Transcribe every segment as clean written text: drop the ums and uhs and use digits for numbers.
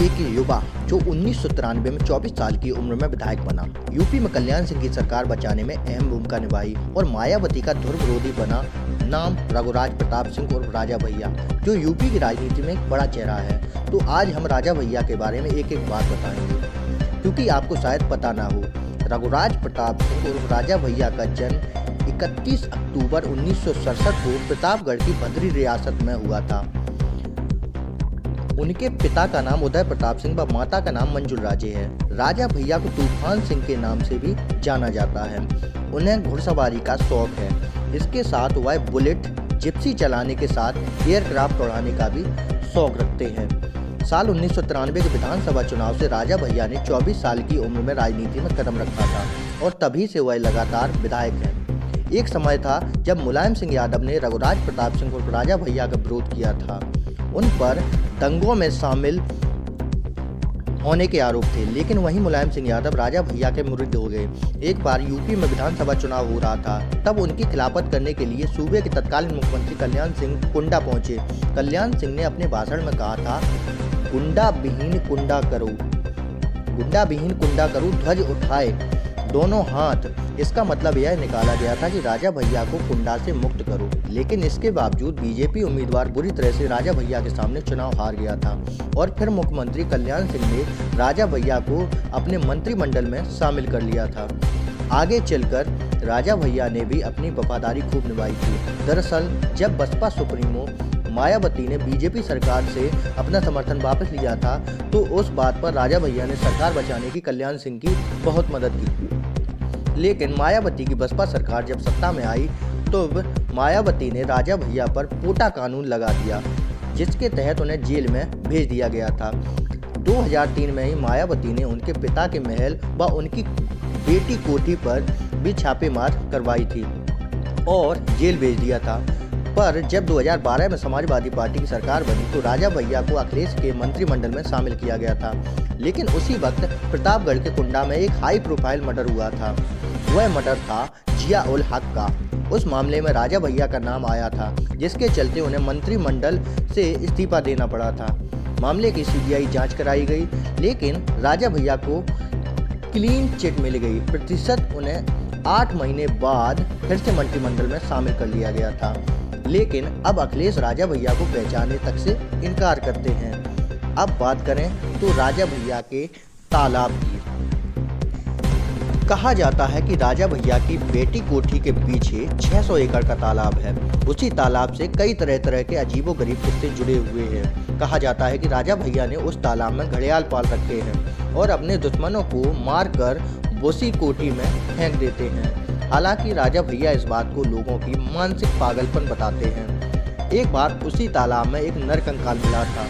एक युवा जो 1993 में 24 साल की उम्र में विधायक बना, यूपी में कल्याण सिंह की सरकार बचाने में अहम भूमिका निभाई और मायावती का धुर विरोधी बना। नाम रघुराज प्रताप सिंह और राजा भैया, जो यूपी की राजनीति में एक बड़ा चेहरा है। तो आज हम राजा भैया के बारे में एक एक बात बताएंगे, क्योंकि आपको शायद पता ना हो। रघुराज प्रताप सिंह और राजा भैया का जन्म 31 अक्टूबर 1967 को प्रतापगढ़ की बद्री रियासत में हुआ था। उनके पिता का नाम उदय प्रताप सिंह व माता का नाम मंजुल राजे है। राजा भैया को तूफान सिंह के नाम से भी जाना जाता है। उन्हें घुड़सवारी का शौक है। इसके साथ वह बुलेट, जिप्सी चलाने के साथ एयरक्राफ्ट उड़ाने का भी शौक रखते हैं। साल 1993 के विधानसभा चुनाव से राजा भैया ने 24 साल की उम्र में राजनीति में कदम रखा था और तभी से वह लगातार विधायक हैं। एक समय था जब मुलायम सिंह यादव ने रघुराज प्रताप सिंह और राजा भैया का विरोध किया था। उन पर दंगों में शामिल होने के आरोप थे, लेकिन वहीं मुलायम सिंह यादव राजा भैया के मुरीद हो गए। एक बार यूपी में विधानसभा चुनाव हो रहा था, तब उनकी खिलाफत करने के लिए सूबे के तत्कालीन मुख्यमंत्री कल्याण सिंह कुंडा पहुंचे। कल्याण सिंह ने अपने भाषण में कहा था, गुंडा विहीन कुंडा करो, ध्वज उठाए दोनों हाथ। इसका मतलब यह निकाला गया था कि राजा भैया को कुंडा से मुक्त करो। लेकिन इसके बावजूद बीजेपी उम्मीदवार बुरी तरह से राजा भैया के सामने चुनाव हार गया था और फिर मुख्यमंत्री कल्याण सिंह ने राजा भैया को अपने मंत्रिमंडल में शामिल कर लिया था। आगे चलकर राजा भैया ने भी अपनी वफादारी खूब निभाई थी। दरअसल जब बसपा सुप्रीमो मायावती ने बीजेपी सरकार से अपना समर्थन वापस लिया था, तो उस बात पर राजा भैया ने सरकार बचाने की कल्याण सिंह की बहुत मदद की। लेकिन मायावती की बसपा सरकार जब सत्ता में आई, तो मायावती ने राजा भैया पर पोटा कानून लगा दिया, जिसके तहत उन्हें जेल में भेज दिया गया था। 2003 में ही मायावती ने उनके पिता के महल व उनकी बेटी कोठी पर भी छापेमार करवाई थी और जेल भेज दिया था। पर जब 2012 में समाजवादी पार्टी की सरकार बनी, तो राजा भैया को अखिलेश के मंत्रिमंडल में शामिल किया गया था। लेकिन उसी वक्त प्रतापगढ़ के कुंडा में एक हाई प्रोफाइल मर्डर हुआ था। वह मर्डर था जिया उल हक का। उस मामले में राजा भैया का नाम आया था, जिसके चलते उन्हें मंत्रिमंडल से इस्तीफा देना पड़ा था। मामले की सीबीआई जांच कराई गई, लेकिन राजा भैया को क्लीन चिट मिल गई। प्रतिशत उन्हें 8 महीने बाद फिर से मंत्रिमंडल में शामिल कर लिया गया था। लेकिन अब अखिलेश राजा भैया को पहचानने तक से इनकार करते हैं। अब बात करें तो राजा भैया के तालाब की। कहा जाता है कि राजा भैया की बेटी कोठी के पीछे 600 एकड़ का तालाब है। उसी तालाब से कई तरह के अजीबोगरीब किस्से जुड़े हुए हैं। कहा जाता है कि राजा भैया ने उस तालाब में घड़ियाल पाल रखे हैं और अपने दुश्मनों को मारकर उसी कोठी में फेंक देते हैं। हालांकि राजा भैया इस बात को लोगों की मानसिक पागलपन बताते हैं। एक बार उसी तालाब में एक नरकंकाल मिला था।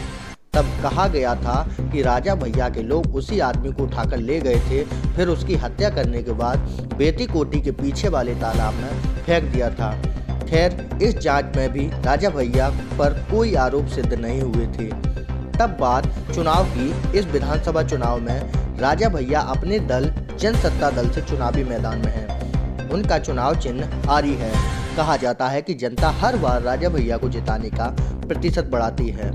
तब कहा गया था कि राजा भैया के लोग उसी आदमी को उठाकर ले गए थे, फिर उसकी हत्या करने के बाद बेटी कोठी के पीछे वाले तालाब में फेंक दिया था। खैर, इस जांच में भी राजा भैया पर कोई आरोप सिद्ध नहीं हुए थे। तब बात चुनाव की। इस विधानसभा चुनाव में राजा भैया अपने दल जनसत्ता दल से चुनावी मैदान में है। उनका चुनाव चिन्ह आरी है। कहा जाता है कि जनता हर बार राजा भैया को जिताने का प्रतिशत बढ़ाती है।